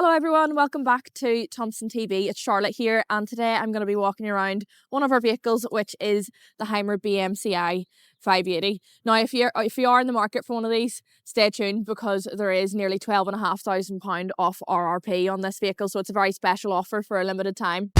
Hello everyone, welcome back to Thompson TV. It's Charlotte here, and today I'm going to be walking you around one of our vehicles, which is the Hymer B MCI 580. Now if you are in the market for one of these, stay tuned because there is nearly £12,500 off RRP on this vehicle, so it's a very special offer for a limited time.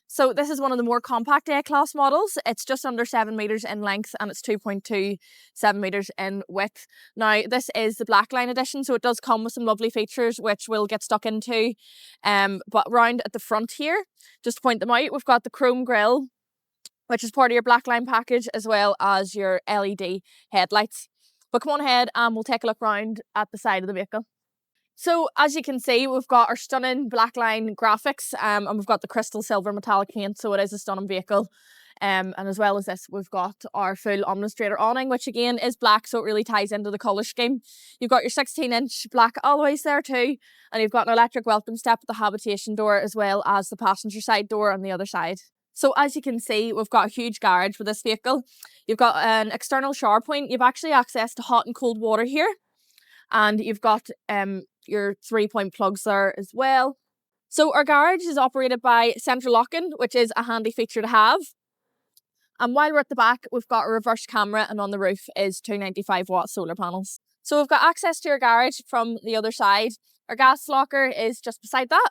So this is one of the more compact A-class models. It's just under 7 metres in length and it's 2.27 metres in width. Now this is the black line edition, so it does come with some lovely features which we'll get stuck into. But round at the front here, just to point them out, we've got the chrome grille, which is part of your black line package, as well as your LED headlights. But come on ahead and we'll take a look round at the side of the vehicle. So as you can see, we've got our stunning black line graphics and we've got the crystal silver metallic paint, so it is a stunning vehicle. And as well as this, we've got our full demonstrator awning, which again is black, so it really ties into the colour scheme. You've got your 16-inch black alloys there too, and you've got an electric welcome step at the habitation door, as well as the passenger side door on the other side. So as you can see, we've got a huge garage for this vehicle. You've got an external shower point. You've actually access to hot and cold water here. And you've got your 3-point plugs there as well. So our garage is operated by central locking, which is a handy feature to have. And while we're at the back, we've got a reverse camera, and on the roof is 295-watt solar panels. So we've got access to our garage from the other side. Our gas locker is just beside that.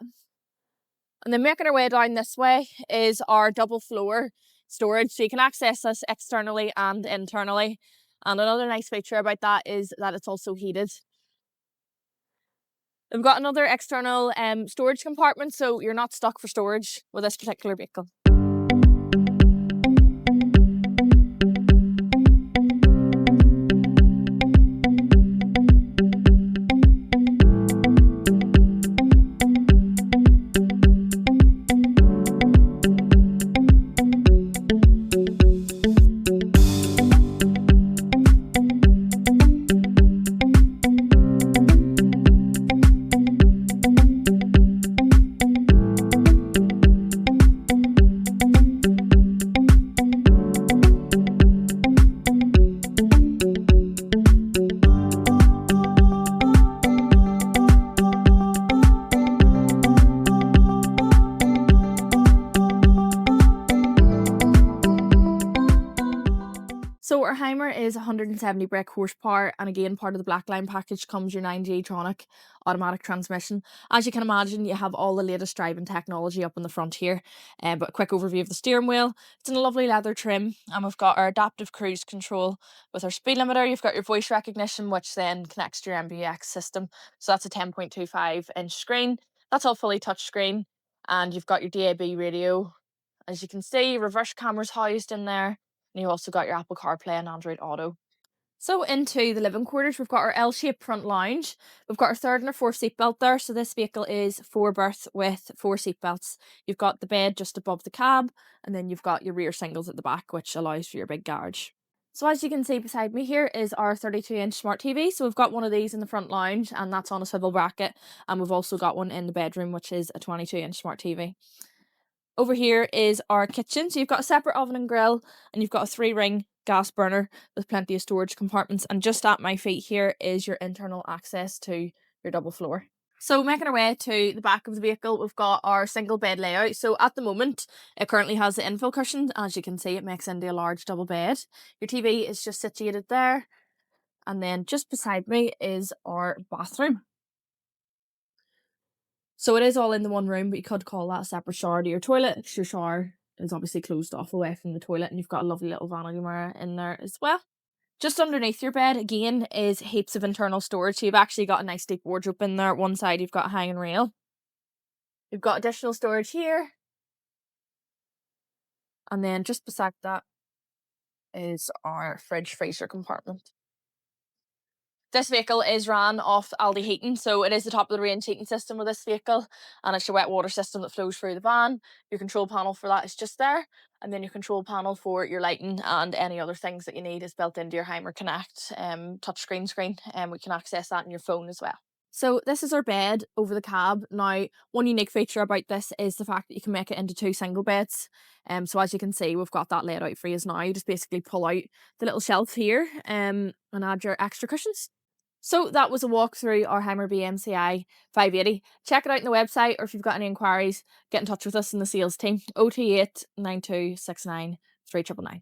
And then making our way down this way is our double floor storage, so you can access this externally and internally. And another nice feature about that is that it's also heated. We've got another external storage compartment, so you're not stuck for storage with this particular vehicle. So our Hymer is 170 brake horsepower, and again, part of the black line package comes your 9G-tronic automatic transmission. As you can imagine, you have all the latest driving technology up in the front here. But a quick overview of the steering wheel. It's in a lovely leather trim, and we've got our adaptive cruise control with our speed limiter. You've got your voice recognition, which then connects to your MBUX system. So that's a 10.25-inch screen. That's all fully touch screen, and you've got your DAB radio. As you can see, reverse camera's housed in there. And you've also got your Apple CarPlay and Android Auto. So into the living quarters, we've got our L-shaped front lounge. We've got our third and our fourth seat belt there. So this vehicle is 4-berth with 4 seat belts. You've got the bed just above the cab, and then you've got your rear singles at the back, which allows for your big garage. So as you can see beside me here is our 32-inch smart TV. So we've got one of these in the front lounge, and that's on a swivel bracket. And we've also got one in the bedroom, which is a 22-inch smart TV. Over here is our kitchen. So you've got a separate oven and grill, and you've got a 3-ring gas burner with plenty of storage compartments. And just at my feet here is your internal access to your double floor. So making our way to the back of the vehicle, we've got our single bed layout. So at the moment, it currently has the infill cushion. As you can see, it makes into a large double bed. Your TV is just situated there. And then just beside me is our bathroom. So it is all in the one room, but you could call that a separate shower to your toilet, because your shower is obviously closed off away from the toilet, and you've got a lovely little vanity mirror in there as well. Just underneath your bed, again, is heaps of internal storage. So you've actually got a nice deep wardrobe in there. One side, you've got a hanging rail. You've got additional storage here. And then just beside that is our fridge freezer compartment. This vehicle is ran off Aldi heating, so it is the top of the range heating system with this vehicle, and it's your wet water system that flows through the van. Your control panel for that is just there, and then your control panel for your lighting and any other things that you need is built into your Hymer Connect touchscreen screen, and we can access that on your phone as well. So this is our bed over the cab. Now, one unique feature about this is the fact that you can make it into 2 single beds. So as you can see, we've got that laid out for you now. You just basically pull out the little shelf here and add your extra cushions. So that was a walk through our Hymer B MCI 580. Check it out on the website, or if you've got any inquiries, get in touch with us in the sales team. 028 9269 3999.